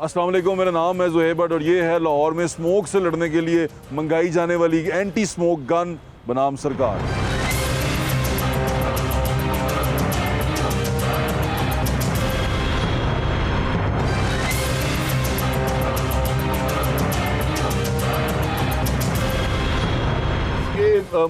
अस्सलाम वालेकुम, मेरा नाम है ज़ुहैब भट्ट और ये है लाहौर में स्मोक से लड़ने के लिए मंगाई जाने वाली एंटी स्मोक गन बनाम सरकार।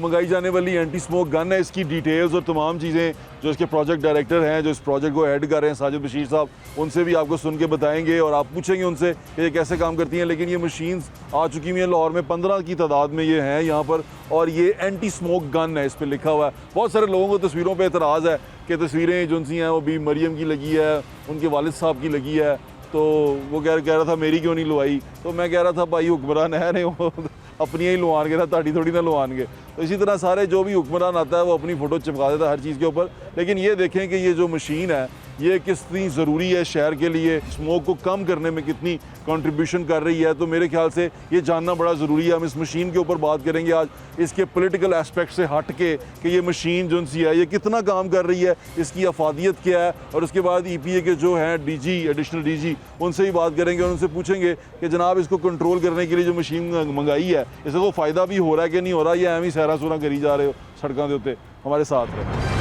मंगाई जाने वाली एंटी स्मोक गन है। इसकी डिटेल्स और तमाम चीज़ें जो इसके प्रोजेक्ट डायरेक्टर हैं, जो इस प्रोजेक्ट को हेड कर रहे हैं, साजिद बशीर साहब, उनसे भी आपको सुन के बताएंगे और आप पूछेंगे उनसे कि ये कैसे काम करती हैं। लेकिन ये मशीन्स आ चुकी हुई हैं लाहौर में, 15 की तादाद में ये हैं यहाँ पर, और ये एंटी स्मोक गन है, इस पर लिखा हुआ है। बहुत सारे लोगों को तस्वीरों पर एतराज़ है कि तस्वीरें जो सी हैं वो भी मरियम की लगी है, उनके वालिद साहब की लगी है, तो वो कह रहा था मेरी क्यों नहीं लुआई। तो मैं कह रहा था भाई हुक्मरान है नहीं, वो अपनी ही लुआनगे ना, ताड़ी थोड़ी ना लुआनगे। तो इसी तरह सारे जो भी हुक्मरान आता है वो अपनी फ़ोटो चिपका देता है हर चीज़ के ऊपर। लेकिन ये देखें कि ये जो मशीन है ये कितनी ज़रूरी है शहर के लिए, स्मोक को कम करने में कितनी कंट्रीब्यूशन कर रही है। तो मेरे ख्याल से ये जानना बड़ा ज़रूरी है। हम इस मशीन के ऊपर बात करेंगे आज, इसके पॉलिटिकल एस्पेक्ट से हट के कि ये मशीन जो सी है ये कितना काम कर रही है, इसकी अफादियत क्या है। और उसके बाद EPA के जो हैं DG, एडिशनल DG, उनसे भी बात करेंगे और उनसे पूछेंगे कि जनाब इसको कंट्रोल करने के लिए जो मशीन मंगाई है इससे को फ़ायदा भी हो रहा है कि नहीं हो रहा, या एवं ही सहरा सुरा करी जा रहे हो सड़कों के उत्ते। हमारे साथ रहे।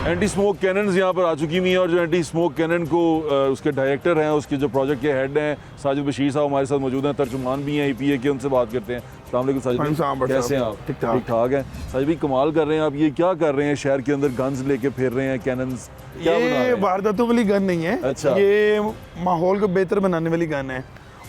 एंटी स्मोक कैनन्स यहाँ पर आ चुकी हुई हैं और जो एंटी स्मोक कैनन को उसके डायरेक्टर हैं, उसके जो प्रोजेक्ट के हेड हैं साजिद बशीर साहब हमारे साथ मौजूद हैं, तर्जुमान भी हैं EPA के, उनसे बात करते हैं। अस्सलाम वालेकुम साजिद भाई, कैसे हैं आप? ठीक ठाक हैं साजिद भाई, कमाल कर रहे हैं आप। ये क्या कर रहे हैं, शहर के अंदर गन्स लेके फिर रहे हैं, कैनन्स क्या बना रहे हैं? ये वारदातों वाली गन नहीं है। अच्छा। ये माहौल को बेहतर बनाने वाली गन है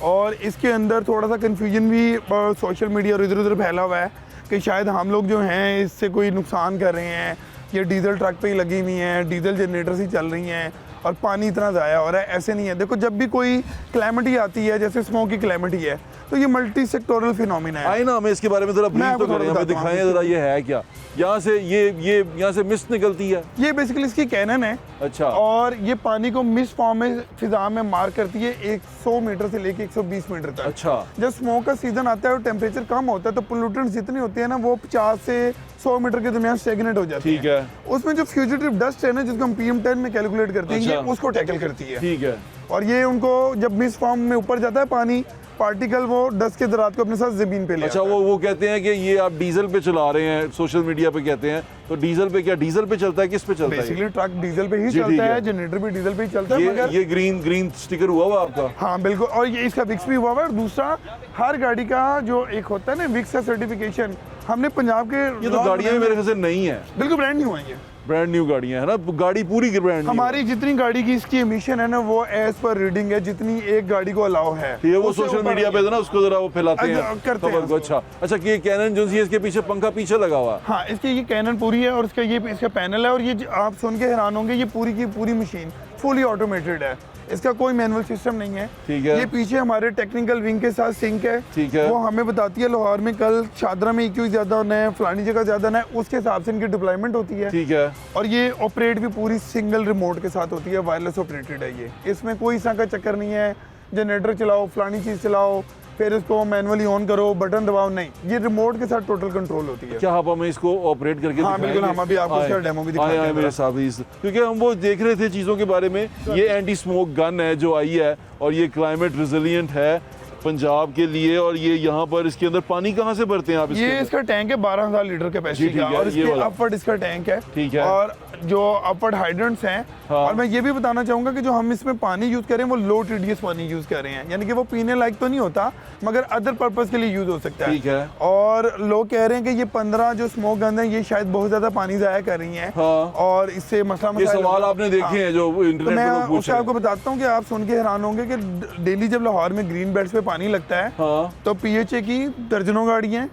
और इसके अंदर थोड़ा सा कन्फ्यूजन भी सोशल मीडिया और इधर उधर फैला हुआ है कि शायद हम लोग जो हैं इससे कोई नुकसान कर रहे हैं। ये डीजल ट्रक पे ही लगी हुई हैं, डीजल जनरेटर से चल रही हैं और पानी इतना ज़ाया हो रहा है। ऐसे नहीं है। देखो, जब भी कोई क्लैमिटी आती है, जैसे स्मोक की क्लैमिटी है, तो ये मल्टी सेक्टोरल फिनोमिना है। आइए ना हमें इसके बारे में ज़रा ब्रीफ तो करें, हमें दिखाएं ज़रा ये है क्या। यहाँ से ये यहाँ से मिस्ट निकलती है। ये बेसिकली इसकी कैनन है। अच्छा। और ये पानी को मिस्ट फॉर्म में फिजा में मार करती है 100 मीटर से लेके 120 मीटर तक। अच्छा। जब स्मोक का सीजन आता है और टेम्परेचर कम होता है तो पोल्यूटेंट्स जितनी होती है ना वो 50 से 100 मीटर के दरमियान स्टेगनेट हो जाती है। ठीक है। उसमें जो फ्यूजिटिव डस्ट है ना, जिसको हम PM10 में कैलकुलेट करते हैं, ये उसको टैकल करती है। ठीक है। और ये उनको जब मिस्ट फॉर्म में ऊपर जाता है पानी, पार्टिकल वो डस्ट के ज़रात को अपने साथ ज़मीन पे ले अच्छा, वो कहते हैं कि ये आप डीजल पे चला रहे हैं, सोशल मीडिया पे कहते हैं, तो डीजल पे क्या डीजल पे चलता है, किस पे चलता है? बेसिकली ट्रक डीजल पे ही चलता है, जनरेटर भी डीजल पे ही चलता है। मगर ये ग्रीन स्टिकर हुआ हुआ आपका? हाँ बिल्कुल, और ये इसका विक्स भी हुआ हुआ है। और दूसरा, हर गाड़ी का जो एक होता है ना विक्स का सर्टिफिकेशन, हमने पंजाब के, ये तो गाड़ियाँ मेरे ख्याल से नहीं है, बिल्कुल ब्रांड न्यू है। ये ब्रांड न्यू गाड़ियाँ है ना, गाड़ी पूरी की ब्रांड न्यू। हमारी जितनी गाड़ी की इसकी एमिशन है ना वो एज पर रीडिंग है जितनी एक गाड़ी को अलाउ है। ये वो सोशल मीडिया पे ना उसको जरा वो फैलाते हैं करते हैं को। अच्छा कि ये कैनन जो है इसके पीछे पंखा पीछे लगा हुआ है। हाँ, इसकी ये कैनन पूरी है और इसका पैनल है। और ये आप सुन के हैरान होंगे, ये पूरी की पूरी मशीन फुली ऑटोमेटेड है, इसका कोई मैनुअल सिस्टम नहीं है। ठीक है। ये पीछे हमारे टेक्निकल विंग के साथ सिंक है। ठीक है। वो हमें बताती है लाहौर में कल शादरा में EQ ज़्यादा होना है, फलानी जगह ज़्यादा होना है, उसके हिसाब से इनकी डिप्लॉयमेंट होती है। ठीक है। और ये ऑपरेट भी पूरी सिंगल रिमोट के साथ होती है, वायरलेस ऑपरेटेड है ये। इसमें कोई सा का चक्कर नहीं है जनरेटर चलाओ, फलानी चीज़ चलाओ, फिर इसको मैनुअली ऑन करो, बटन दबाओ, नहीं, ये रिमोट के साथ टोटल कंट्रोल होती है। क्या आप हमें इसको ऑपरेट करके? हाँ बिल्कुल, हम अभी आपको इसका डेमो भी दिखाएंगे। आए मेरे साथ ही, क्योंकि हम वो देख रहे थे चीज़ों के बारे में। ये एंटी स्मोक गन है जो आई है और ये क्लाइमेट रेजिलिएंट है पंजाब के लिए। और ये यहाँ पर इसके अंदर पानी कहाँ से भरते हैं आप? ये इसका टैंक है 12,000 लीटर कैपेसिटी का और इसके अपवर्ड इसका टैंक है। ठीक है। और जो अपवर्ड हाइड्रेंट्स हैं। हाँ। और मैं ये भी बताना चाहूंगा कि जो हम इसमें पानी यूज कर रहे हैं वो लो TDS पानी यूज कर रहे हैं, यानी कि वो पीने लायक तो नहीं होता मगर अदर पर्पस के लिए यूज हो सकता है। ठीक है। और लोग कह रहे हैं कि ये 15 जो स्मोक गन है ये शायद बहुत ज्यादा पानी जाया कर रही हैं। हाँ। और इससे मसला ये सवाल आपने देखे हाँ। हैं जो इंटरनेट तो मैं पर उससे आपको बताता हूँ कि आप सुन के हैरान होंगे कि डेली जब लाहौर में ग्रीन बेल्ट्स पे पानी लगता है, हाँ। तो PHA की दर्जनों गाड़ियाँ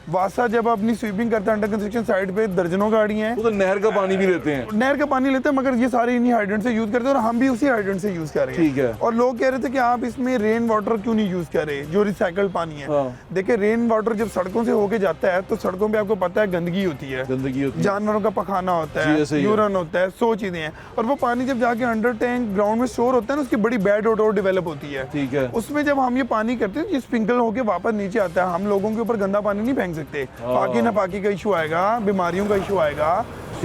वासा जब अपनी स्वीपिंग करता है अंडर कंस्ट्रक्शन साइड पे दर्जनों गाड़ियां हैं, वो तो नहर का पानी भी लेते हैं। नहर का पानी लेते हैं, मगर ये सारे इन्हीं हाइड्रेंट से यूज करते हैं और हम भी उसी हाइड्रेंट से यूज कर रहे हैं। ठीक है। और लोग कह रहे थे कि आप इसमें रेन वाटर क्यों नहीं यूज कर रहे, जो रिसाइकल्ड पानी है। हाँ। देखिए रेन वाटर जब सड़कों से होके जाता है तो सड़कों पे आपको पता है गंदगी होती है, गंदगी होती है। जानवरों का पखाना होता जी, ऐसे है, ही है। यूरन होता है, 100 चीजें हैं। और वो पानी जब जाके अंडर टैंक ग्राउंड में स्टोर होता है ना, उसकी बड़ी बैड ओडोर डेवलप होती है। ठीक है। उसमें जब हम ये पानी करते हैं, ये स्प्रिंकल होके वापस नीचे आता है। हम लोगों के ऊपर गंदा पानी नहीं फेंक सकते, पाकी ना पाकी का इशू आएगा, बीमारियों का इशू आएगा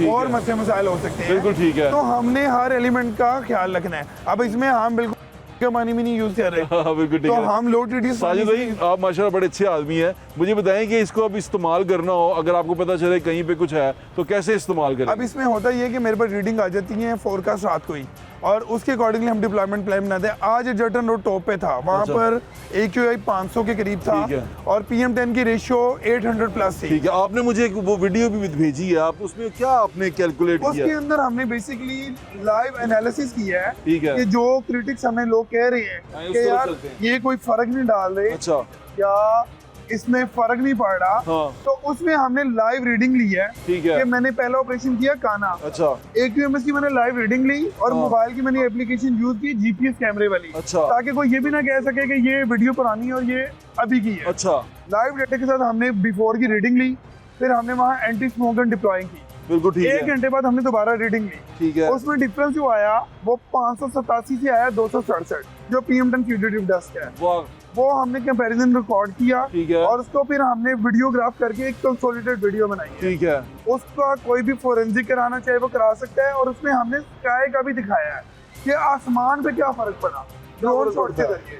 और मसले मसाइल हो सकते हैं। बिल्कुल ठीक है। तो हमने हर एलिमेंट का ख्याल रखना है। अब इसमें हम बिल्कुल का पानी भी नहीं यूज कर रहे, हाँ, बिल्कुल ठीक तो है। हम लो टीडीएस साजिद भाई, आप माशाल्लाह बड़े अच्छे आदमी हैं। मुझे बताएं कि इसको अब इस्तेमाल करना हो, अगर आपको पता चले कहीं पे कुछ है तो कैसे इस्तेमाल करें? अब इसमें होता ये है कि मेरे पास रीडिंग आ जाती है फोरकास्ट रात को ही, और उसके अकॉर्डिंगली हम डिप्लॉयमेंट प्लान बनाते हैं। आज जर्टन रोड टॉप पे था, वहाँ अच्छा। पर AQI 500 के करीब था ठीक है। और PM10 की रेशियो 800 प्लस थी। ठीक है। आपने मुझे एक वो वीडियो भी भेजी है, आप उसमें क्या आपने कैलकुलेट उसके किया? अंदर हमने बेसिकली लाइव एनालिसिस किया है ठीक है। कि जो क्रिटिक्स हमें लोग कह रहे हैं हाँ, कि उसको यार चलते हैं। ये कोई फर्क नहीं डाल रहे अच्छा। या इसमें फर्क नहीं पड़ रहा, हाँ। तो उसमें हमने लाइव रीडिंग ली है। ठीक है। कि मैंने पहला ऑपरेशन किया काना, अच्छा। AQMS की मैंने लाइव रीडिंग ली और हाँ। मोबाइल की मैंने एप्लीकेशन यूज की GPS कैमरे वाली, अच्छा। ताकि कोई ये भी ना कह सके कि ये वीडियो पुरानी है और ये अभी की है। अच्छा। लाइव डेटा के साथ हमने बिफोर की रीडिंग ली, फिर हमने वहाँ एंटी स्मोक गन डिप्लॉइंग की। बिल्कुल ठीक 1 है। घंटे बाद हमने दोबारा रीडिंग ली। ठीक है। उसमें डिफरेंस जो आया वो 587 से आया 267, जो PM10 फ्यूजिटिव डस्ट है। वाह। वो हमने कंपैरिजन रिकॉर्ड किया ठीक है। और उसको फिर हमने वीडियोग्राफ करके एक कंसोलिडेटेड वीडियो बनाई है। ठीक है। उसका कोई भी फोरेंसिक कराना चाहे वो करा सकता है, और उसमें हमने स्काई का भी दिखाया है कि आसमान पे क्या फर्क पड़ा ड्रोन शॉट के जरिए।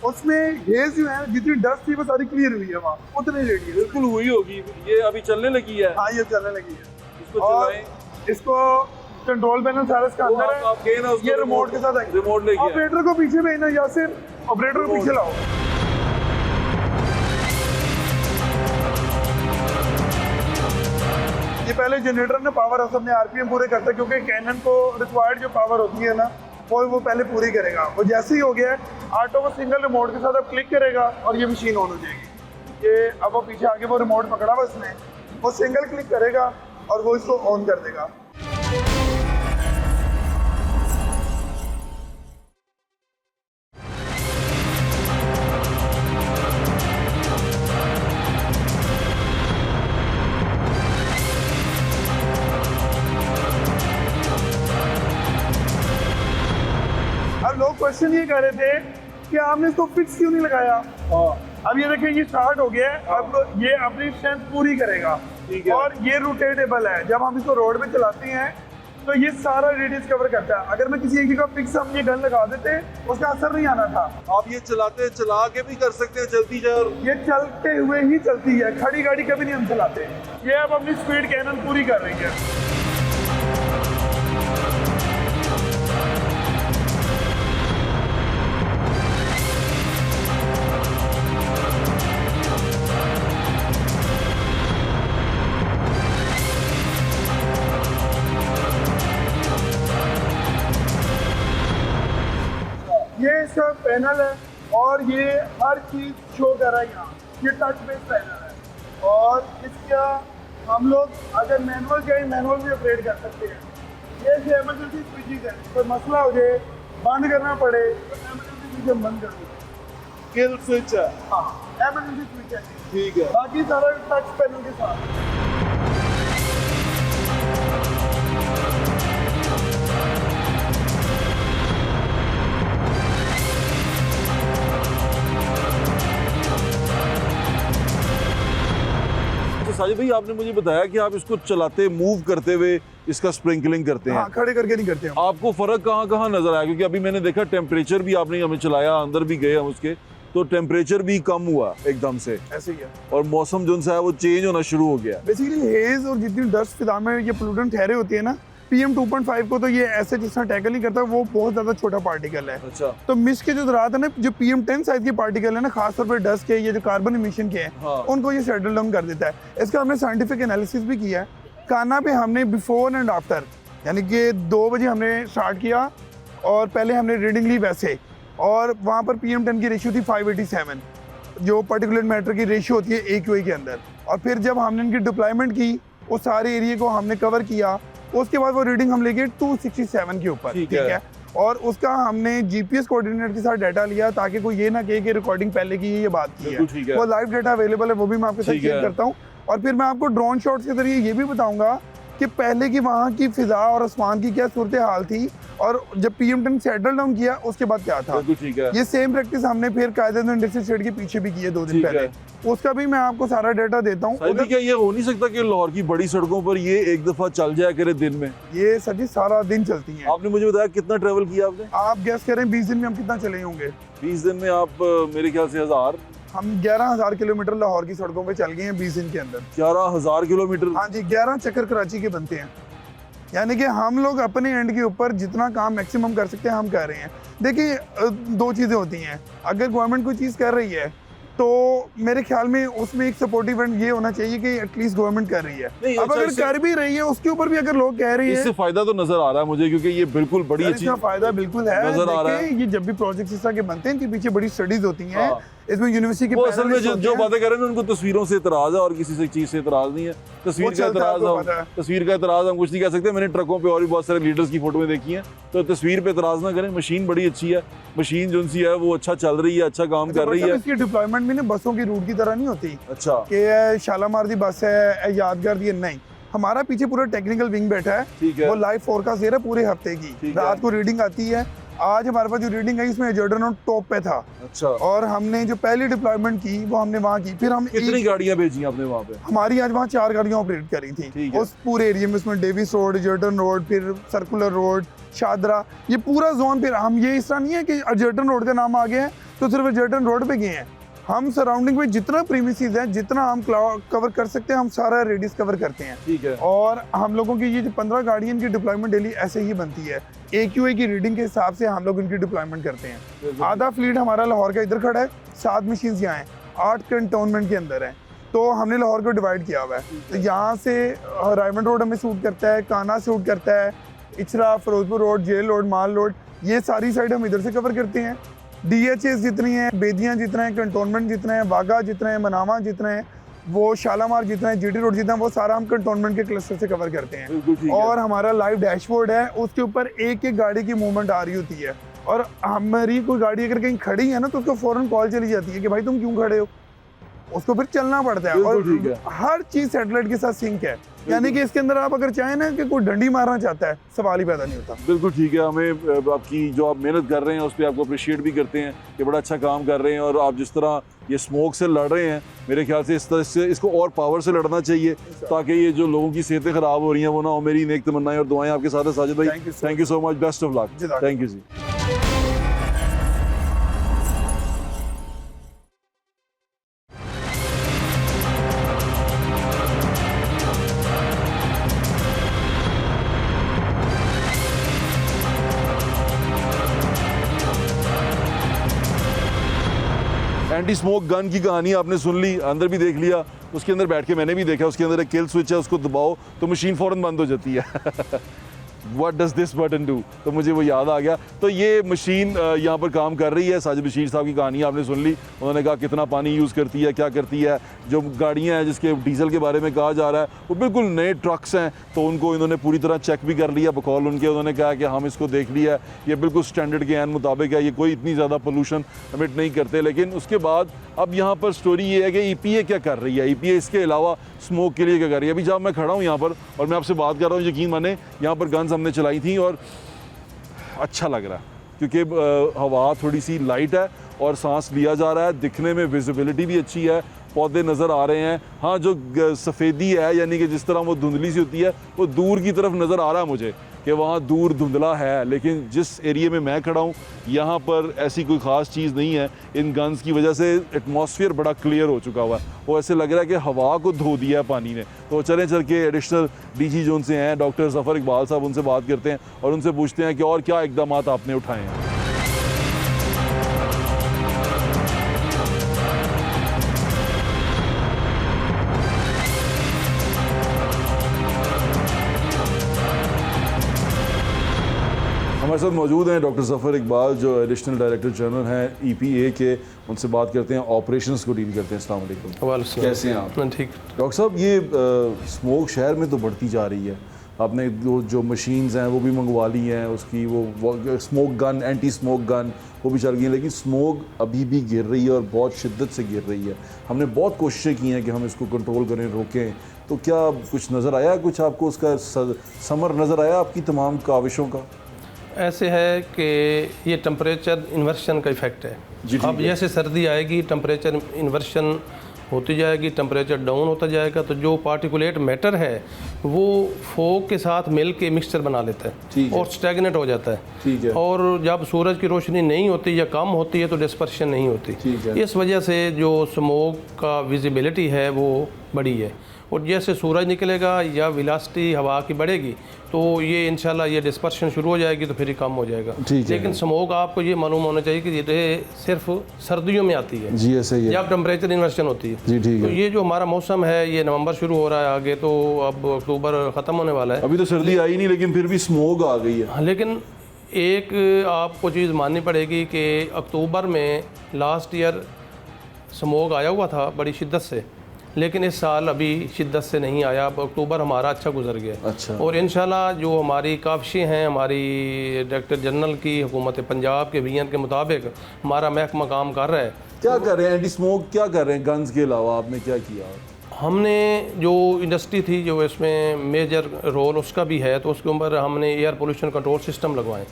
उसमें हेज जो है, जितनी डस्ट थी वो सारी क्लियर हुई है वहाँ, उतनी रेडियस। बिल्कुल हुई होगी। ये अभी चलने लगी है। हाँ, ये चलने लगी है। इसको और चलाएं। इसको कंट्रोल पैनल सारा इसका वो अंदर आप गए ना है, उसको ये रिमोट के साथ है। रिमोट लेके आए। ऑपरेटर को पीछे भेजना, या सिर्फ ऑपरेटर को पीछे लाओ। ये पहले जनरेटर ने पावर हाउस अपने RPM पूरे करता है, क्योंकि कैनन को रिक्वायर्ड जो पावर होती है ना वो पहले पूरी करेगा। वो जैसे ही हो गया है, ऑटो को सिंगल रिमोट के साथ अब क्लिक करेगा और ये मशीन ऑन हो जाएगी। ये अब वो पीछे आगे वो रिमोट पकड़ा हुआ इसने, वो सिंगल क्लिक करेगा और वो इसको ऑन कर देगा। अब लोग क्वेश्चन ये कर रहे थे कि आपने इसको फिक्स क्यों नहीं लगाया। अब ये देखिए, ये स्टार्ट हो गया है, अब ये अपनी स्ट्रेंथ पूरी करेगा। ठीक है। और ये रोटेटेबल है, जब हम इसको रोड पे चलाते हैं तो ये सारा रेडियस कवर करता है। अगर मैं किसी एक जगह फिक्स हम ये गन लगा देते, उसका असर नहीं आना था। आप ये चला के भी कर सकते हैं, चलती जाए। और ये चलते हुए ही चलती है, खड़ी गाड़ी कभी नहीं हम चलाते। ये अब अपनी स्पीड कैनन पूरी कर रही है। ये इसका पैनल है और ये हर चीज शो कर रहा है यहाँ। ये टच बेस पैनल है और इसका हम लोग अगर मैनुअल चाहे मैनुअल भी ऑपरेट कर सकते हैं। ये जो एमरजेंसी स्विचेस है, कोई मसला हो जाए, बंद करना पड़े तो एमरजेंसी स्विच हम बंद कर देंगे। किल स्विच है। हाँ, एमरजेंसी स्विच है। ठीक है। बाकी सारा टच पैनल के साथ। तो साजिद भाई, आपने मुझे बताया कि आप इसको चलाते मूव करते हुए इसका स्प्रिंकलिंग करते हैं। हाँ, खड़े करके नहीं करते हम। आपको फर्क कहाँ कहाँ नजर आया? क्योंकि अभी मैंने देखा टेम्परेचर भी आपने हमें चलाया, अंदर भी गए हम उसके, तो टेम्परेचर भी कम हुआ एकदम से, ऐसे ही है। और मौसम जो है वो चेंज होना शुरू हो गया। बेसिकली हेज और जितनी डस्ट फिजा में ये पोल्यूटेंट ठहरे होती है ना, PM 2.5 को तो ये ऐसे जिस तरह टैकल नहीं करता, वो बहुत ज्यादा छोटा पार्टिकल है। अच्छा। तो मिस्ट के जो रात है ना, जो PM 10 साइज के पार्टिकल है ना, खासतौर पर डस्ट के, ये जो कार्बन इमिशन के हैं, हाँ। उनको ये सेटल डाउन कर देता है। इसका हमने साइंटिफिक एनालिसिस भी किया है। काना पे हमने बिफोर एंड आफ्टर, यानी कि 2 बजे हमने स्टार्ट किया और पहले हमने रीडिंग ली वैसे, और वहाँ पर PM10 की रेशियो थी 587, जो पर्टिकुलर मैटर की रेशियो होती है AQI के अंदर। और फिर जब हमने इनकी डिप्लॉयमेंट की, उस सारे एरिया को हमने कवर किया, उसके बाद वो रीडिंग हम लेके 267 के ऊपर, ठीक है। और उसका हमने जीपीएस कोऑर्डिनेट के साथ डाटा लिया, ताकि कोई ये ना कहे कि रिकॉर्डिंग पहले की ये बात की है। वो लाइव डाटा अवेलेबल है, वो भी मैं आपके साथ शेयर करता हूँ। और फिर मैं आपको ड्रोन शॉट्स के जरिए ये भी बताऊंगा कि पहले की वहाँ की फिजा और आसमान की क्या सूरत हाल थी, और जब PM10 सेटल डाउन किया उसके बाद क्या था। ये सेम प्रैक्टिस हमने फिर कायदे इंडस्ट्रियल स्टेट के पीछे भी की है 2 दिन पहले, उसका भी मैं आपको सारा डाटा देता हूँ। क्या ये हो नहीं सकता कि लाहौर की बड़ी सड़कों पर ये एक दफा चल जाया करे दिन में? ये सर जी सारा दिन चलती है। आपने मुझे बताया कितना ट्रेवल किया आपने? आप गेस करें 20 दिन में हम कितना चले होंगे? 20 दिन में आप मेरे ख्याल से 1000, हम 11,000 किलोमीटर लाहौर की सड़कों पे चल गए हैं 20 दिन के अंदर। 11,000 किलोमीटर? हाँ जी, 11 चक्कर कराची के बनते हैं। यानी कि हम लोग अपने एंड के ऊपर जितना काम मैक्सिमम कर सकते हैं हम कर रहे हैं। देखिए 2 चीज़ें होती हैं, अगर गवर्नमेंट कोई चीज़ कर रही है तो मेरे ख्याल में उसमें एक सपोर्टिव एंड ये होना चाहिए कि एटलीस्ट गवर्नमेंट कर रही है। अब अगर कर भी रही है उसके ऊपर भी अगर लोग कह रहे हैं, इससे फायदा तो नजर आ रहा है मुझे, क्योंकि ये बिल्कुल बड़ी अच्छी फायदा बिल्कुल है नजर आ रहा है। ये जब भी प्रोजेक्ट इस तरह के बनते हैं इनके पीछे बड़ी स्टडीज होती हैं। इसमें यूनिवर्सिटी के असल में जो बातें कर रहे हैं उनको तस्वीरों से इतराज है और किसी से चीज से इतराज नहीं है। तस्वीर का इतराज हम कुछ नहीं कह सकते। मैंने ट्रकों पे और भी बहुत सारे लीडर्स की फोटो में देखी है, तो तस्वीर पे इतराज ना करें। मशीन बड़ी अच्छी है, मशीन जो सी है वो अच्छा चल रही है, अच्छा काम कर रही है। इसकी डिप्लॉयमेंट भी ना बसों की रूट की तरह नहीं होती। अच्छा कि शालामार दी बस है, यादगार दी नहीं, हमारा पीछे पूरा टेक्निकल विंग बैठा है, वो लाइव फोरकास्ट दे रहा है पूरे हफ्ते की। रात को रीडिंग आती है। आज हमारे पास जो रीडिंग आई उसमें जॉर्डन नोट टॉप पे था। अच्छा। और हमने जो पहली डिप्लॉयमेंट की वो हमने वहाँ की। फिर हम कितनी गाड़ियाँ भेजी आपने वहाँ पे? हमारी आज वहाँ 4 गाड़ियाँ ऑपरेट करी थी उस पूरे एरिया में। उसमें डेविस रोड, जॉर्डन रोड, फिर सर्कुलर रोड, शादरा, ये पूरा जोन। फिर हम ये इस तरह नहीं है कि जॉर्डन रोड का नाम आ गया है तो सिर्फ जॉर्डन रोड पे गए हैं। हम सराउंडिंग में जितना प्रीमिसेस है, जितना हम कवर कर सकते हैं, हम सारा रेडियस कवर करते हैं। ठीक है। और हम लोगों की ये जो 15 गाड़ियाँ की डिप्लॉयमेंट डेली ऐसे ही बनती है। AQA की रीडिंग के हिसाब से हम लोग इनकी डिप्लॉयमेंट करते हैं। आधा फ्लीट हमारा लाहौर का इधर खड़ा है, 7 मशीन यहाँ हैं, 8 कंटोनमेंट के अंदर है। तो हमने लाहौर को डिवाइड किया हुआ है। तो यहाँ से रायमंड रोड हमें सूट करता है, काना सूट करता है, इचरा, Ferozepur Road, Jail Road, Mall Road, ये सारी साइड हम इधर से कवर करते हैं। DHS जितनी है, बेदियाँ जितना है, कंटोनमेंट जितना है, वाघा जितना है, मनावा जितना है, वो शालामार जितना है, GT रोड जितना है, वो सारा हम कंटोनमेंट के क्लस्टर से कवर करते हैं। और हमारा लाइव डैशबोर्ड है, उसके ऊपर एक एक गाड़ी की मूवमेंट आ रही होती है। और हमारी कोई गाड़ी अगर कहीं खड़ी है ना तो उसको फौरन कॉल चली जाती है कि भाई तुम क्यों खड़े हो, उसको फिर चलना पड़ता है। और हर चीज सैटेलाइट के साथ सिंक है। यानी कि इसके अंदर आप अगर चाहें ना कि कोई डंडी मारना चाहता है, सवाल ही पैदा नहीं होता। बिल्कुल ठीक है। हमें आपकी जो आप मेहनत कर रहे हैं उस पर आपको अप्रिशिएट भी करते हैं कि बड़ा अच्छा काम कर रहे हैं। और आप जिस तरह ये स्मोक से लड़ रहे हैं, मेरे ख्याल से इस तरह से इसको और पावर से लड़ना चाहिए, ताकि ये जो लोगों की सेहतें खराब हो रही हैं वो ना हो। मेरी नेक तमन्नाएं और दुआएं आपके साथ है साजिद भाई। Thank you so much, best of luck. Thank you ji. Anti smoke gun की कहानी आपने सुन ली, अंदर भी देख लिया, उसके अंदर बैठ के मैंने भी देखा। उसके अंदर एक किल स्विच है, उसको दबाओ तो मशीन फ़ौरन बंद हो जाती है। What does this button do? तो मुझे वो याद आ गया। तो ये मशीन यहाँ पर काम कर रही है। साजिद बशीर साहब की कहानी आपने सुन ली, उन्होंने कहा कितना पानी यूज़ करती है, क्या करती है। जो गाड़ियाँ हैं जिसके डीजल के बारे में कहा जा रहा है वो बिल्कुल नए ट्रक्स हैं, तो उनको इन्होंने पूरी तरह चेक भी कर लिया बकौल उनके। उन्होंने कहा कि हम इसको देख लिया, ये बिल्कुल स्टैंडर्ड के एन मुताबिक है, ये कोई इतनी ज़्यादा पोल्यूशन एमिट नहीं करते। लेकिन उसके बाद अब यहाँ पर स्टोरी ये है कि EPA क्या कर रही है, EPA इसके अलावा स्मोक के लिए क्या कर रही है। अभी जब मैं खड़ा हूँ यहाँ पर और मैं आपसे बात कर रहा हूँ, यकीन माने यहाँ पर गन्स हमने चलाई थी और अच्छा लग रहा है, क्योंकि हवा थोड़ी सी लाइट है और सांस लिया जा रहा है। दिखने में विजिबिलिटी भी अच्छी है, पौधे नज़र आ रहे हैं। हाँ, जो सफ़ेदी है यानी कि जिस तरह वो धुंधली सी होती है वो दूर की तरफ नज़र आ रहा है मुझे कि वहाँ दूर धुंधला है। लेकिन जिस एरिया में मैं खड़ा हूँ यहाँ पर ऐसी कोई ख़ास चीज़ नहीं है। इन गन्स की वजह से एटमॉस्फेयर बड़ा क्लियर हो चुका हुआ है, वो ऐसे लग रहा है कि हवा को धो दिया है पानी ने। तो चल के एडिशनल DG जो उनसे हैं डॉक्टर ज़फ़र इकबाल साहब, उनसे बात करते हैं और उनसे पूछते हैं कि और क्या इक़दाम आपने उठाए हैं। हमारे साथ मौजूद हैं डॉक्टर ज़फ़र इकबाल जो एडिशनल डायरेक्टर जनरल हैं EPA के। उनसे बात करते हैं, ऑपरेशंस को डील करते हैं। अस्सलाम वालेकुम, कैसे हैं आप? ठीक। डॉक्टर साहब, ये स्मोक शहर में तो बढ़ती जा रही है, आपने जो मशीन्स हैं वो भी मंगवा ली हैं, उसकी वो smoke gun, anti smoke gun वो भी चल गई है, लेकिन स्मोक अभी भी गिर रही है और बहुत शिद्दत से गिर रही है। हमने बहुत कोशिशें की हैं कि हम इसको कंट्रोल करें, रोकें, तो क्या कुछ नज़र आया, कुछ आपको उसका समर नज़र आया आपकी तमाम काविशों का? ऐसे है कि ये टेम्परेचर इन्वर्शन का इफ़ेक्ट है। अब जैसे सर्दी आएगी टेम्परेचर इन्वर्शन होती जाएगी, टेम्परेचर डाउन होता जाएगा, तो जो पार्टिकुलेट मैटर है वो फोग के साथ मिल के मिक्सचर बना लेता है और स्टैगनेट हो जाता है। ठीक है। और जब सूरज की रोशनी नहीं होती या कम होती है तो डिस्पर्शन नहीं होती। इस वजह से जो स्मोक का विजिबिलिटी है वो बड़ी है, और जैसे सूरज निकलेगा या वेलोसिटी हवा की बढ़ेगी तो ये इंशाल्लाह ये डिस्पर्शन शुरू हो जाएगी, तो फिर ही कम हो जाएगा। लेकिन स्मोक आपको ये मालूम होना चाहिए कि ये सिर्फ सर्दियों में आती है जी, ऐसे ही है, जब टेम्परेचर इन्वर्शन होती है जी। ठीक तो है। ये जो हमारा मौसम है ये नवंबर शुरू हो रहा है आगे, तो अब अक्टूबर ख़त्म होने वाला है। अभी तो सर्दी आई नहीं, लेकिन फिर भी स्मोक आ गई है। लेकिन एक आपको चीज़ माननी पड़ेगी कि अक्टूबर में लास्ट ईयर स्मोक आया हुआ था बड़ी शिद्दत से, लेकिन इस साल अभी शिद्दत से नहीं आया। अब अक्टूबर हमारा अच्छा गुजर गया। अच्छा। और इंशाल्लाह जो हमारी काविशें हैं, हमारी डायरेक्टर जनरल की, हुकूमत पंजाब के विजन के मुताबिक हमारा महकमा काम कर रहा है। क्या कर रहे हैं एंटी स्मोक, क्या कर रहे हैं गन्स के अलावा आपने क्या किया? हमने जो इंडस्ट्री थी जो इसमें मेजर रोल उसका भी है, तो उसके ऊपर हमने एयर पोल्यूशन कंट्रोल सिस्टम लगवाएं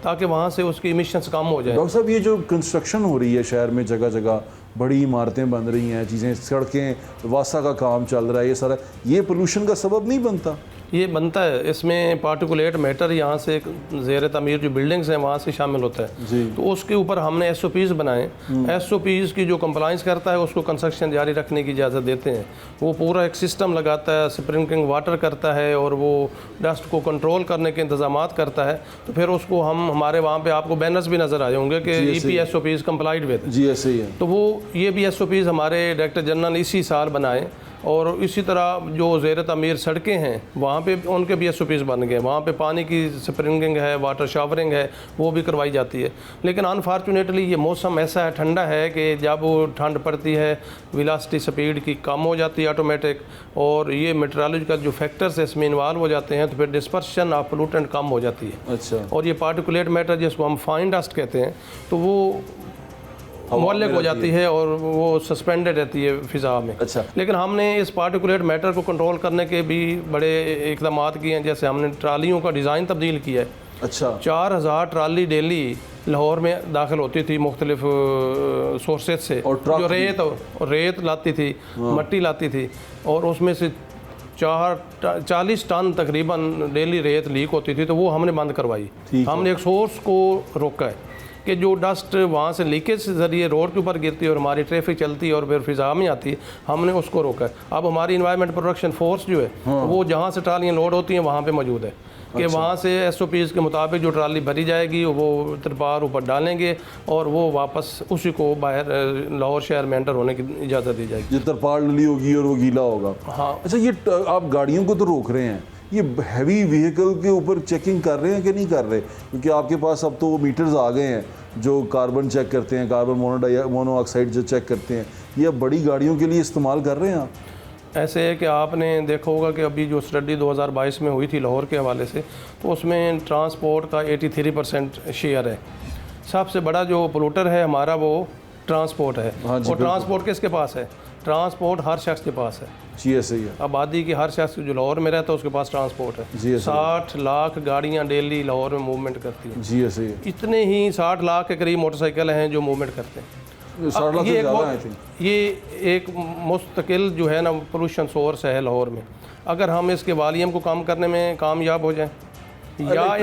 ताकि वहाँ से उसकी इमिशंस कम हो जाए। डॉक्टर साहब, ये जो कंस्ट्रक्शन हो रही है शहर में, जगह जगह बड़ी इमारतें बन रही हैं, चीज़ें, सड़कें, वासा का काम चल रहा है, ये सारा ये पोल्यूशन का सबब नहीं बनता? ये बनता है। इसमें पार्टिकुलेट मैटर यहाँ से ज़ेर तमीर जो बिल्डिंग्स हैं वहाँ से शामिल होता है जी। तो उसके ऊपर हमने SOPs बनाए। SOPs की जो कंप्लाइंस करता है उसको कंस्ट्रक्शन जारी रखने की इजाज़त देते हैं। वो पूरा एक सिस्टम लगाता है, स्प्रिंकलिंग वाटर करता है और वो डस्ट को कंट्रोल करने के इंतजाम करता है। तो फिर उसको हम हमारे वहाँ पे आपको बैनर्स भी नज़र आए होंगे कि EP SOPs कंप्लाइड विद। जी, ऐसे ही है। तो वो ये भी SOPs हमारे डायरेक्टर जनरल इसी साल बनाए, और इसी तरह जो ज़ेर तमीर सड़कें हैं वहाँ पे उनके भी SOPs बन गए। वहाँ पे पानी की स्प्रिंगिंग है, वाटर शावरिंग है, वो भी करवाई जाती है। लेकिन अनफॉर्चुनेटली ये मौसम ऐसा है, ठंडा है, कि जब वो ठंड पड़ती है वेलोसिटी स्पीड की कम हो जाती है ऑटोमेटिक, और ये मेट्रोलॉजिकल जो फैक्टर्स है इसमें इन्वॉल्व हो जाते हैं, तो फिर डिस्पर्शन ऑफ पोल्यूटेंट कम हो जाती है। अच्छा। और ये पार्टिकुलेट मैटर जिसको हम फाइन डस्ट कहते हैं, तो वो मुअल्लिक हो जाती है और वो सस्पेंडेड रहती है फ़िज़ा में। अच्छा। लेकिन हमने इस पार्टिकुलेट मैटर को कंट्रोल करने के भी बड़े इक़दाम किए हैं। जैसे हमने ट्रालियों का डिज़ाइन तब्दील किया है। अच्छा। 4000 ट्राली डेली लाहौर में दाखिल होती थी मुख्तलिफ सोर्सेज से, जो रेत लाती थी, मट्टी लाती थी, और उसमें से 40 टन तकरीबन डेली रेत लीक होती थी, तो वो हमने बंद करवाई। हमने एक सोर्स को रोका है कि जो डस्ट वहाँ से लीकेज से ज़रिए रोड के ऊपर गिरती है और हमारी ट्रैफिक चलती है और फिर फिज़ा में आती है, हमने उसको रोका है। अब हमारी इन्वायरमेंट प्रोटेक्शन फोर्स जो है वो जहाँ से ट्रालियाँ लोड होती हैं वहाँ पे मौजूद है कि वहाँ से SOPs के मुताबिक जो ट्राली भरी जाएगी वो तिरपाल ऊपर डालेंगे और वो वापस उसी को बाहर लाहौर शहर में एंटर होने की इजाज़त दी जाएगी। जो तिरपाल डली होगी और वो गीला होगा। हाँ। अच्छा, ये आप गाड़ियों को तो रोक रहे हैं, ये हैवी व्हीकल के ऊपर चेकिंग कर रहे हैं कि नहीं कर रहे? क्योंकि आपके पास अब तो मीटर्स आ गए हैं जो कार्बन चेक करते हैं, कार्बन मोनोऑक्साइड जो चेक करते हैं, ये अब बड़ी गाड़ियों के लिए इस्तेमाल कर रहे हैं आप? ऐसे है कि आपने देखा होगा कि अभी जो स्टडी 2022 में हुई थी लाहौर के हवाले से, तो उसमें ट्रांसपोर्ट का 83% शेयर है। सबसे बड़ा जो पोल्यूटर है हमारा वो ट्रांसपोर्ट है। और ट्रांसपोर्ट किसके पास है? ट्रांसपोर्ट हर शख्स के पास है। जी, ऐसे ही है। आबादी की हर शख्स जो लाहौर में रहता है उसके पास ट्रांसपोर्ट है। 60 लाख गाड़ियाँ डेली लाहौर में मूवमेंट करती हैं। जी, ऐसे ही है। इतने ही 60 लाख के करीब मोटरसाइकिल हैं जो मूवमेंट करते हैं। ये एक मुस्तकिल जो है ना पोल्यूशन सोर्स है लाहौर में। अगर हम इसके वॉल्यूम को कम करने में कामयाब हो जाएं या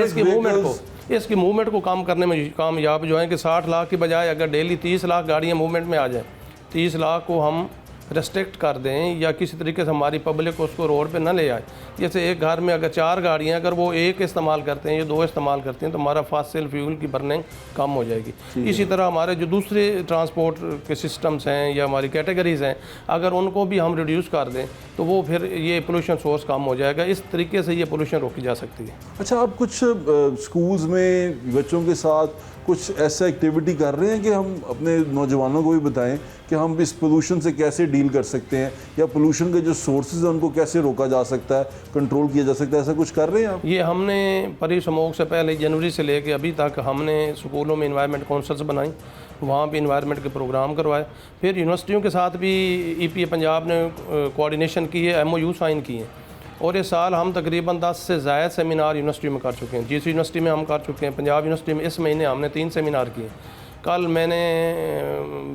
इसकी मूवमेंट को कम करने में कामयाब जो है कि 60 लाख की बजाय अगर डेली 30 लाख गाड़ियाँ मूवमेंट में आ जाएं, 30 लाख को हम रेस्ट्रिक्ट कर दें या किसी तरीके से हमारी पब्लिक उसको रोड पे ना ले आए। जैसे एक घर में अगर 4 गाड़ियाँ अगर वो एक इस्तेमाल करते हैं या 2 इस्तेमाल करते हैं तो हमारा फॉसिल फ्यूल की बर्निंग कम हो जाएगी। इसी तरह हमारे जो दूसरे ट्रांसपोर्ट के सिस्टम्स हैं या हमारी कैटेगरीज़ हैं, अगर उनको भी हम रिड्यूस कर दें तो वो फिर ये पोल्यूशन सोर्स कम हो जाएगा। इस तरीके से ये पोल्यूशन रोकी जा सकती है। अच्छा, आप कुछ स्कूल्स में बच्चों के साथ कुछ ऐसा एक्टिविटी कर रहे हैं कि हम अपने नौजवानों को भी बताएं कि हम इस पोल्यूशन से कैसे डील कर सकते हैं या पोल्यूशन के जो सोर्सेज हैं उनको कैसे रोका जा सकता है, कंट्रोल किया जा सकता है, ऐसा कुछ कर रहे हैं आप? ये हमने परिसमोग से पहले जनवरी से लेके अभी तक हमने स्कूलों में इन्वायरमेंट काउंसिल्स बनाई, वहाँ पे इन्वायरमेंट के प्रोग्राम करवाए। फिर यूनिवर्सिटियों के साथ भी EPA पंजाब ने कोऑर्डिनेशन की है, MOU साइन किए हैं और इस साल हम तकरीबन 10 से ज़ायद सेमिनार यूनिवर्सिटी में कर चुके हैं। जिस यूनिवर्सिटी में हम कर चुके हैं, पंजाब यूनिवर्सिटी में इस महीने हमने 3 सेमिनार किए। कल मैंने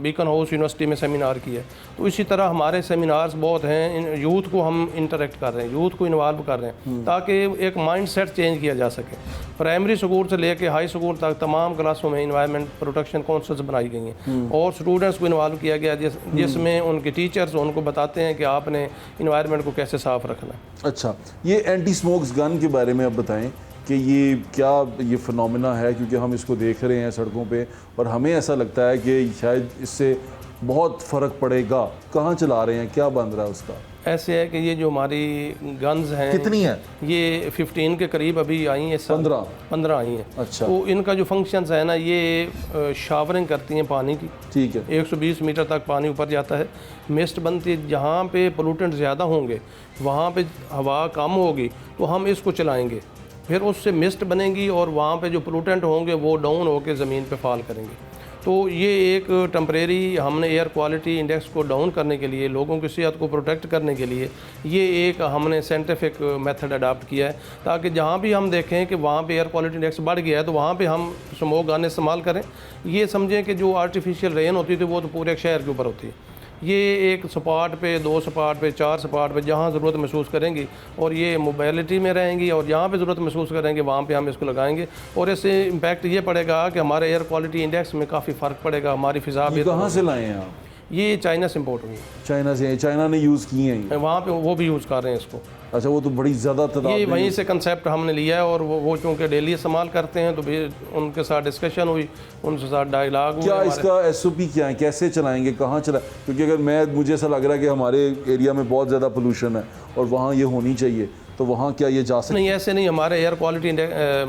बीकन हाउस यूनिवर्सिटी में सेमिनार किया। तो इसी तरह हमारे सेमिनार्स बहुत हैं। यूथ को हम इंटरेक्ट कर रहे हैं, यूथ को इन्वॉल्व कर रहे हैं ताकि एक माइंड सेट चेंज किया जा सके। प्राइमरी स्कूल से लेके हाई स्कूल तक तमाम क्लासों में इन्वायरमेंट प्रोटेक्शन काउंसिल्स बनाई गई हैं और स्टूडेंट्स को इन्वॉल्व किया गया जिसमें उनके टीचर्स उनको बताते हैं कि आपने इन्वायरमेंट को कैसे साफ़ रखना है। अच्छा, ये एंटी स्मोक्स गन के बारे में आप बताएं कि ये क्या ये फिनोमेना है, क्योंकि हम इसको देख रहे हैं सड़कों पे और हमें ऐसा लगता है कि शायद इससे बहुत फ़र्क पड़ेगा। कहाँ चला रहे हैं, क्या बन रहा है उसका? ऐसे है कि ये जो हमारी गन्स हैं, कितनी है? ये 15 के करीब अभी आई हैं। 15 आई हैं। अच्छा। तो इनका जो फंक्शंस है ना, ये शावरिंग करती हैं पानी की। ठीक है। 120 मीटर तक पानी ऊपर जाता है, मिस्ट बनती है। जहाँ पे पोल्यूटेंट ज़्यादा होंगे वहाँ पे हवा कम होगी तो हम इसको चलाएँगे, फिर उससे मिस्ट बनेगी और वहाँ पे जो पोल्यूटेंट होंगे वो डाउन होकर ज़मीन पे फॉल करेंगे। तो ये एक टेम्परेरी हमने एयर क्वालिटी इंडेक्स को डाउन करने के लिए, लोगों की सेहत को प्रोटेक्ट करने के लिए ये एक हमने साइंटिफिक मेथड अडाप्ट किया है ताकि जहाँ भी हम देखें कि वहाँ पे एयर क्वालिटी इंडेक्स बढ़ गया है तो वहाँ पे हम स्मोक गन इस्तेमाल करें। ये समझें कि जो आर्टिफिशियल रेन होती थी वो तो पूरे शहर के ऊपर होती है। ये एक स्पॉट पे, 2 स्पॉट पे, 4 स्पॉट पे जहाँ ज़रूरत महसूस करेंगी और ये मोबिलिटी में रहेंगी और जहाँ पे ज़रूरत महसूस करेंगे वहाँ पे हम इसको लगाएंगे और इससे इम्पैक्ट ये पड़ेगा कि हमारे एयर क्वालिटी इंडेक्स में काफ़ी फ़र्क पड़ेगा। हमारी फ़िज़ा भी कहाँ से लाए हैं आप? ये चाइना से इम्पोर्ट हुई है। चाइना से? चाइना ने यूज़ किए हैं वहाँ पे वो भी यूज़ कर रहे हैं इसको। अच्छा, वो तो बड़ी ज़्यादा तादाद ये वहीं से कंसेप्ट हमने लिया है और वो चूँकि डेली इस्तेमाल करते हैं तो फिर उनके साथ डिस्कशन हुई, उनके साथ डायलॉग हुआ। क्या इसका SOP क्या है, कैसे चलाएंगे, कहाँ चला? क्योंकि अगर मुझे ऐसा लग रहा है कि हमारे एरिया में बहुत ज़्यादा पोल्यूशन है और वहाँ ये होनी चाहिए, तो वहाँ क्या ये जा सकते? नहीं, ऐसे नहीं। हमारे एयर क्वालिटी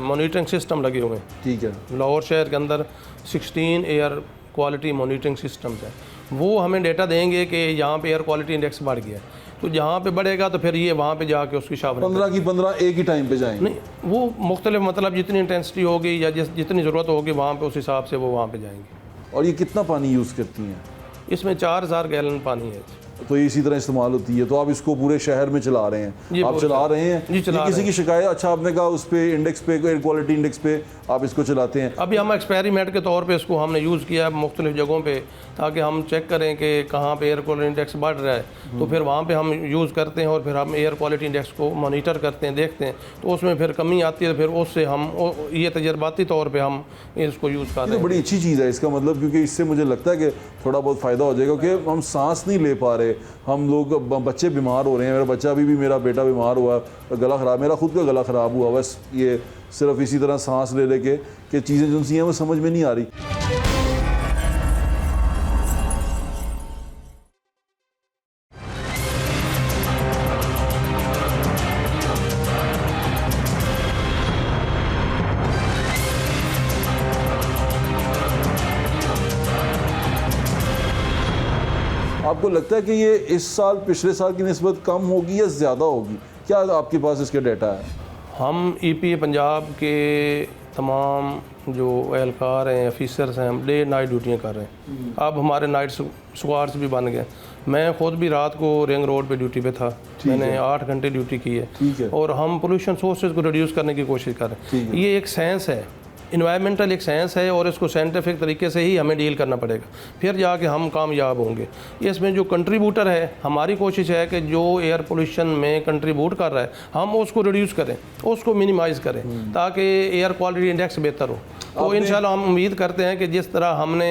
मॉनिटरिंग सिस्टम लगे हुए हैं। ठीक है। लाहौर शहर के अंदर 16 एयर क्वालिटी मॉनिटरिंग सिस्टम्स हैं। वो हमें डेटा देंगे कि यहाँ पे एयर क्वालिटी इंडेक्स बढ़ गया है, तो जहाँ पे बढ़ेगा तो फिर ये वहाँ पे जाके उसकी शावरिंग 15 की 15 एक ही टाइम पे जाएंगे? नहीं, वो मुख्तलिफ, मतलब जितनी इंटेंसिटी होगी या जितनी ज़रूरत होगी वहाँ पे उस हिसाब से वो वहाँ पे जाएंगे। और ये कितना पानी यूज़ करती हैं? इसमें 4000 गैलन पानी है। तो ये इसी तरह इस्तेमाल होती है। तो आप इसको पूरे शहर में चला रहे हैं? आप चला रहे हैं? जी, चला किसी की शिकायत? अच्छा, आपने कहा उस पे इंडेक्स पे, एयर क्वालिटी इंडेक्स पे आप इसको चलाते हैं? अभी हम एक्सपेरिमेंट के तौर पे इसको हमने यूज़ किया है मुख्तलिफ जगहों पे ताकि हम चेक करें कि कहाँ पे एयर क्वालिटी इंडेक्स बढ़ रहा है, तो फिर वहाँ पे हम यूज़ करते हैं और फिर हम एयर क्वालिटी इंडेक्स को मॉनिटर करते हैं, देखते हैं। तो उसमें फिर कमी आती है तो फिर उससे हम ये तजर्बाती तौर पर हम इसको यूज़ करते हैं। बड़ी अच्छी चीज़ है इसका मतलब, क्योंकि इससे मुझे लगता है कि थोड़ा बहुत फ़ायदा हो जाएगा, क्योंकि हम सांस नहीं ले पा रहे, हम लोग, बच्चे बीमार हो रहे हैं। मेरा बच्चा अभी भी, मेरा बेटा बीमार हुआ, गला ख़राब, मेरा खुद का गला ख़राब हुआ, बस ये सिर्फ इसी तरह सांस ले लेके कि चीज़ें जो सी हैं वो समझ में नहीं आ रही। आपको लगता है कि ये इस साल पिछले साल की निस्बत कम होगी या ज़्यादा होगी? क्या आपके पास इसके डाटा है? हम EPA पंजाब के तमाम जो एहलकार हैं, ऑफिसर्स हैं, हम डे नाइट ड्यूटियाँ कर रहे हैं। अब हमारे नाइट स्क्वाड्स भी बन गए। मैं ख़ुद भी रात को रिंग रोड पे ड्यूटी पे था, मैंने 8 घंटे ड्यूटी की है और हम पोल्यूशन सोर्सेज को रिड्यूस करने की कोशिश कर रहे हैं। ये एक साइंस है इन्वायरमेंटल एक साइंस है और इसको साइंटिफिक तरीके से ही हमें डील करना पड़ेगा, फिर जाके हम कामयाब होंगे। इसमें जो कंट्रीब्यूटर है, हमारी कोशिश है कि जो एयर पोल्यूशन में कंट्रीब्यूट कर रहा है हम उसको रिड्यूस करें, उसको मिनिमाइज़ करें, ताकि एयर क्वालिटी इंडेक्स बेहतर हो। तो इंशाल्लाह हम उम्मीद करते हैं कि जिस तरह हमने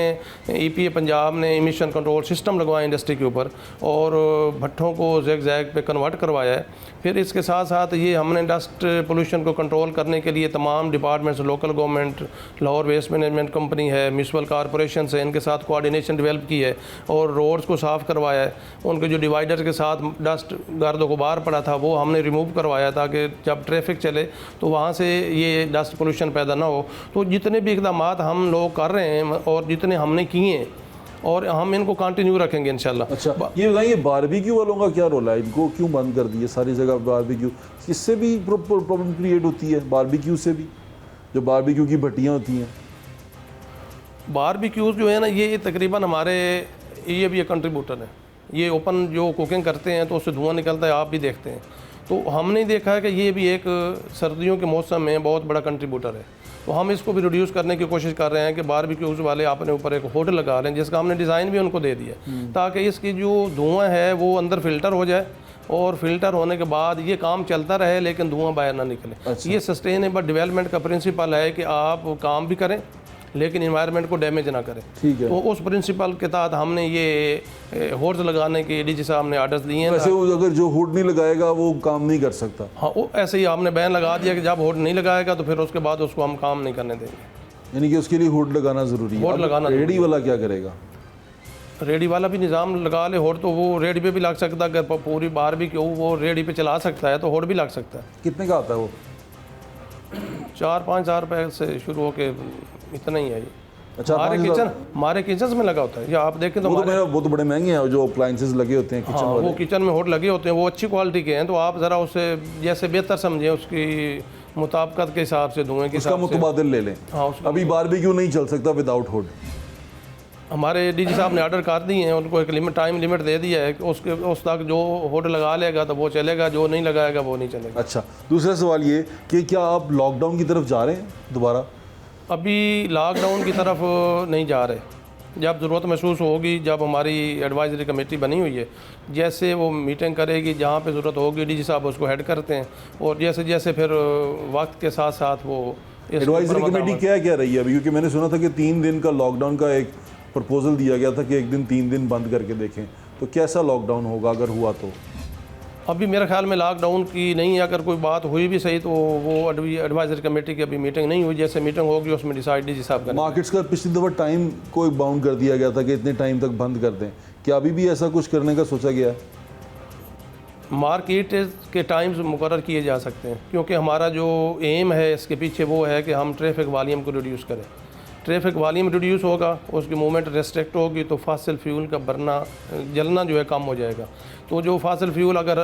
EPA पंजाब ने इमिशन कंट्रोल सिस्टम लगवाया इंडस्ट्री के ऊपर और भट्ठों को जैग पे कन्वर्ट करवाया है, फिर इसके साथ साथ ये हमने डस्ट पोल्यूशन को कंट्रोल करने के लिए तमाम departments, local government, Lahore waste management company है, म्यूनसिपल कॉरपोरेशन है, इनके साथ कोऑर्डिनेशन डेवलप की है और रोड्स को साफ़ करवाया है। उनके जो डिवाइडर के साथ डस्ट गर्द गुबार पड़ा था वो हमने रिमूव करवाया ताकि जब ट्रैफिक चले तो वहाँ से ये डस्ट पोल्यूशन पैदा ना हो। तो जितने भी इक़दाम हम लोग कर रहे हैं और जितने हमने किए हैं और हम इनको कंटिन्यू रखेंगे इंशाल्लाह। अच्छा, ये बताइए बारबेक्यू वालों का क्या रोल है? इनको क्यों बंद कर दिए सारी जगह बारबेक्यू? इससे भी प्रॉब्लम क्रिएट होती है, बारबेक्यू से भी, जो बारबेक्यू की भट्टियाँ होती हैं। बारबेक्यूज़ जो है ना, ये तकरीबन हमारे ये भी एक कंट्रीब्यूटर है। ये ओपन जो कुकिंग करते हैं तो उससे धुआं निकलता है, आप भी देखते हैं। तो हमने देखा है कि ये भी एक सर्दियों के मौसम में बहुत बड़ा कंट्रीब्यूटर है। तो हम इसको भी रिड्यूस करने की कोशिश कर रहे हैं कि बारबेक्यूज़ वाले अपने ऊपर एक होड लगा रहे हैं, जिसका हमने डिज़ाइन भी उनको दे दिया ताकि इसकी जो धुआं है वो अंदर फ़िल्टर हो जाए और फिल्टर होने के बाद ये काम चलता रहे लेकिन धुआं बाहर ना निकले। अच्छा। ये सस्टेनेबल डेवलपमेंट का प्रिंसिपल है कि आप काम भी करें लेकिन इन्वायरमेंट को डैमेज ना करें। ठीक है। तो उस प्रिंसिपल के तहत हमने ये होर्स लगाने के DG साहब ने आर्डर्स दिए हैं। वैसे वो अगर जो हुड नहीं लगाएगा वो काम नहीं कर सकता? हाँ, वो ऐसे ही आपने बैन लगा दिया कि जब हुड नहीं लगाएगा तो फिर उसके बाद उसको हम काम नहीं करने देंगे। यानी कि उसके लिए हुड लगाना ज़रूरी है। हुड लगाना रेडी वाला क्या करेगा? रेडी वाला भी निज़ाम लगा ले, होड तो वो रेडी पे भी लग सकता है, अगर पूरी बार भी क्यों वो रेडी पे चला सकता है तो होड भी लग सकता है। कितने का आता है वो? 4-5 हज़ार रुपये से शुरू होके इतना ही है ये। अच्छा, हमारे किचन में लगा होता है, या आप देखें तो वो तो बड़े महंगे हैं जो अप्लाइंसेस लगे होते हैं किचन वाले। वो किचन में होड लगे होते हैं, वो अच्छी क्वालिटी के हैं। तो आप ज़रा उससे जैसे बेहतर समझें, उसकी मुताबिकत के हिसाब से, धुएँ के उसका हिसाब से मुतबादिल ले लें। हाँ, अभी बारबेक्यू नहीं चल सकता विदाउट हुड। हमारे DG साहब ने ऑर्डर कर दिए हैं, उनको एक टाइम लिमिट दे दिया है कि उस तक जो होड लगा लेगा तो वो चलेगा, जो नहीं लगाएगा वो नहीं चलेगा। अच्छा, दूसरा सवाल ये कि क्या आप लॉकडाउन की तरफ जा रहे हैं दोबारा? अभी लॉकडाउन की तरफ नहीं जा रहे। जब ज़रूरत महसूस होगी, जब हमारी एडवाइजरी कमेटी बनी हुई है, जैसे वो मीटिंग करेगी, जहाँ पे ज़रूरत होगी DG साहब उसको हेड करते हैं और जैसे जैसे फिर वक्त के साथ साथ वो एडवाइजरी कमेटी क्या कह रही है अभी? क्योंकि मैंने सुना था कि 3 दिन का लॉकडाउन का एक प्रपोजल दिया गया था कि एक दिन 3 दिन बंद करके देखें, तो कैसा लॉकडाउन होगा अगर हुआ तो? अभी मेरे ख्याल में लॉकडाउन की नहीं है। अगर कोई बात हुई भी सही तो वो एडवाइजरी कमेटी की अभी मीटिंग नहीं हुई, जैसे मीटिंग होगी उसमें डिसाइड DG साहब करेंगे। मार्केट्स का पिछली दफ़ा टाइम को एक बाउंड कर दिया गया था कि इतने टाइम तक बंद कर दें, क्या अभी भी ऐसा कुछ करने का सोचा गया है? मार्केट के टाइम्स मुकर्रर किए जा सकते हैं, क्योंकि हमारा जो एम है इसके पीछे वो है कि हम ट्रैफिक वॉल्यूम को रिड्यूस करें। ट्रैफिक वॉल्यूम रिड्यूस होगा, उसकी मूवमेंट रेस्ट्रिक्ट होगी तो फॉसिल फ्यूल का जलना जो है कम हो जाएगा। तो जो फॉसिल फ्यूल अगर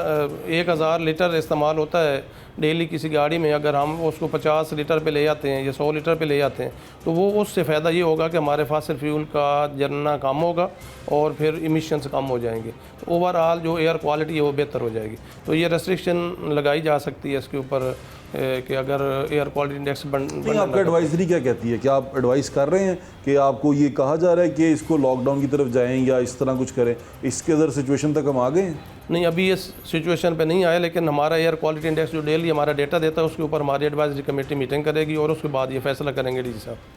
1000 लीटर इस्तेमाल होता है डेली किसी गाड़ी में, अगर हम उसको 50 लीटर पे ले आते हैं या 100 लीटर पे ले आते हैं तो वो उससे फ़ायदा ये होगा कि हमारे फॉसिल फ्यूल का जलना कम होगा और फिर इमिशंस कम हो जाएंगे। तो ओवरऑल जो एयर क्वालिटी है वो बेहतर हो जाएगी। तो ये रेस्ट्रिक्शन लगाई जा सकती है इसके ऊपर कि अगर एयर क्वालिटी इंडेक्स आपका एडवाइजरी क्या कहती है? क्या आप एडवाइस कर रहे हैं कि आपको ये कहा जा रहा है कि इसको लॉकडाउन की तरफ जाएं या इस तरह कुछ करें? इसके अंदर सिचुएशन तक हम आ गए हैं? नहीं, अभी इस सिचुएशन पे नहीं आया, लेकिन हमारा एयर क्वालिटी इंडेक्स जो डेली हमारा डेटा देता है उसके ऊपर हमारी एडवाइजरी कमेटी मीटिंग करेगी और उसके बाद ये फैसला करेंगे DG साहब।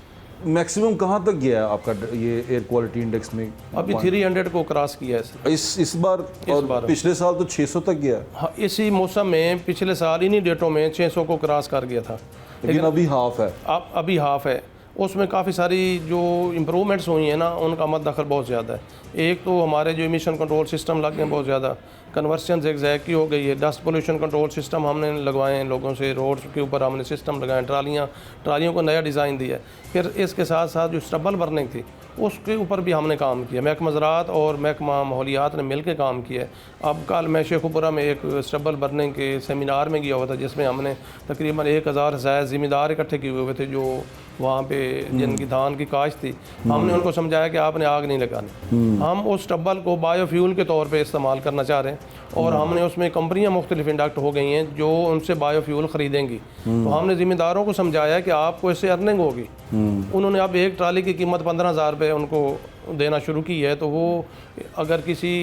मैक्सिमम कहाँ तक गया है आपका ये एयर क्वालिटी इंडेक्स में? अभी 300 को क्रॉस किया है इस बार, और पिछले साल तो 600 तक गया। हाँ, इसी मौसम में पिछले साल इन्हीं डेटों में 600 को क्रॉस कर गया था, लेकिन अभी हाफ है। अभी हाफ है। उसमें काफ़ी सारी जो इम्प्रूवमेंट्स हुई हैं ना, उनका मद दखल बहुत ज़्यादा है। एक तो हमारे जो इमिशन कंट्रोल सिस्टम लगे हैं बहुत ज़्यादा, कन्वर्शन एग्जैक्ट की हो गई है, डस्ट पोल्यूशन कंट्रोल सिस्टम हमने लगवाए हैं, लोगों से रोड्स के ऊपर हमने सिस्टम लगाए, ट्रालियों को नया डिज़ाइन दिया है। फिर इसके साथ साथ जो स्टबल बर्निंग थी उसके ऊपर भी हमने काम किया, महकमा ज़राअत और महकमा माहौलियात ने मिल के काम किया है। अब कल मैं शेखुपुरा में एक स्टबल बर्निंग के सेमिनार में गया हुआ था, जिसमें हमने तकरीबन 1000 से ज़्यादा ज़िम्मेदार इकट्ठे किए हुए थे जो वहाँ पे जिनकी धान की काश्त थी। हमने उनको समझाया कि आपने आग नहीं लगानी, हम उस स्टबल को बायोफ्यूल के तौर पे इस्तेमाल करना चाह रहे हैं और हमने उसमें कंपनियां मुख्तलिफ इंडक्ट हो गई हैं जो उनसे बायोफ्यूल ख़रीदेंगी। तो हमने ज़िम्मेदारों को समझाया कि आपको इससे अर्निंग होगी। उन्होंने अब एक ट्राली की कीमत 15,000 रुपये उनको देना शुरू की है। तो वो अगर किसी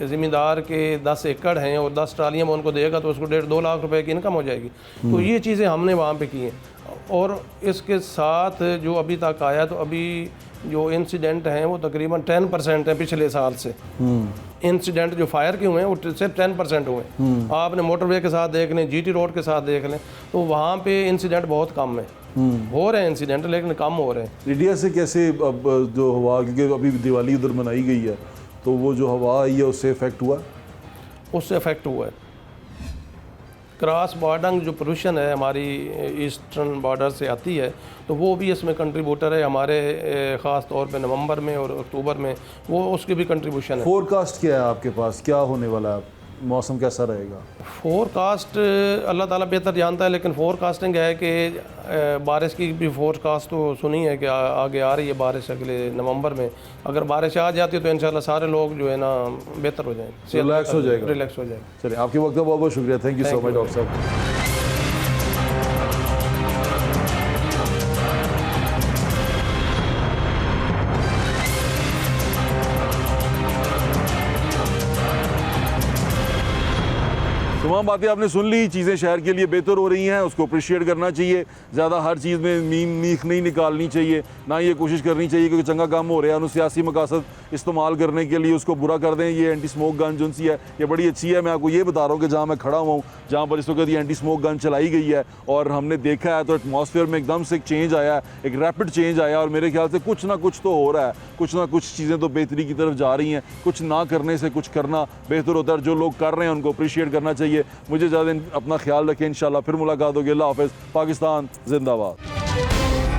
ज़िम्मेदार के 10 एकड़ हैं और 10 ट्रालियाँ में उनको देगा तो उसको 1.5-2 लाख रुपए की इनकम हो जाएगी। तो ये चीज़ें हमने वहाँ पे की हैं। और इसके साथ जो अभी तक आया, तो अभी जो इंसिडेंट हैं वो तकरीबन 10% हैं पिछले साल से। इंसिडेंट जो फायर के हुए हैं वो सिर्फ 10% हुए हैं। आपने मोटरवे के साथ देख लें, GT रोड के साथ देख लें, तो वहाँ पे इंसिडेंट बहुत कम है। हो रहे हैं इंसिडेंट लेकिन कम हो रहे हैं। इंडिया से कैसे अब जो हवा, क्योंकि अभी दिवाली उधर मनाई गई है, तो वो जो हवा आई है उससे इफेक्ट हुआ? उससे इफेक्ट हुआ है। क्रॉस बॉर्डर जो पोल्यूशन है हमारी ईस्टर्न बॉर्डर से आती है, तो वो भी इसमें कंट्रीब्यूटर है हमारे, ख़ास तौर पे नवंबर में और अक्टूबर में वो उसकी भी कंट्रीब्यूशन है। फोरकास्ट क्या है आपके पास, क्या होने वाला है, मौसम कैसा रहेगा? फोरकास्ट अल्लाह ताला बेहतर जानता है, लेकिन फोरकास्टिंग है कि बारिश की भी फोरकास्ट तो सुनी है कि आगे आ रही है बारिश अगले नवंबर में। अगर बारिश आ जाती है तो इंशाल्लाह सारे लोग जो है ना बेहतर हो जाएंगे, रिलैक्स हो जाएगा। रिलैक्स हो जाएगा। चलिए, आपके वक्त का बहुत बहुत शुक्रिया। Thank you so much doctor साहब। तमाम बातें आपने सुन ली, चीज़ें शहर के लिए बेहतर हो रही हैं, उसको अप्रिशिएट करना चाहिए। ज़्यादा हर चीज़ में मीख नहीं निकालनी चाहिए, ना ये कोशिश करनी चाहिए कि चंगा काम हो रहा है उन्हें सियासी मकासद इस्तेमाल करने के लिए उसको बुरा कर दें। ये एंटी स्मोक गन जो सी है ये बड़ी अच्छी है। मैं आपको ये बता रहा हूँ कि जहाँ मैं खड़ा हुआ हूँ, जहाँ पर इस वक्त ये एंटी स्मोक गन चलाई गई है और हमने देखा है, तो एटमॉस्फेयर में एकदम से एक चेंज आया, एक रैपिड चेंज आया। और मेरे ख्याल से कुछ ना कुछ तो हो रहा है, कुछ ना कुछ चीज़ें तो बेहतरी की तरफ जा रही हैं। कुछ ना करने से कुछ करना बेहतर होता है। जो लोग कर रहे हैं उनको अप्रिशिएट करना चाहिए। मुझे ज़्यादा अपना ख्याल रखें। इंशाल्लाह फिर मुलाकात होगी। अल्लाह हाफ़िज़। पाकिस्तान जिंदाबाद।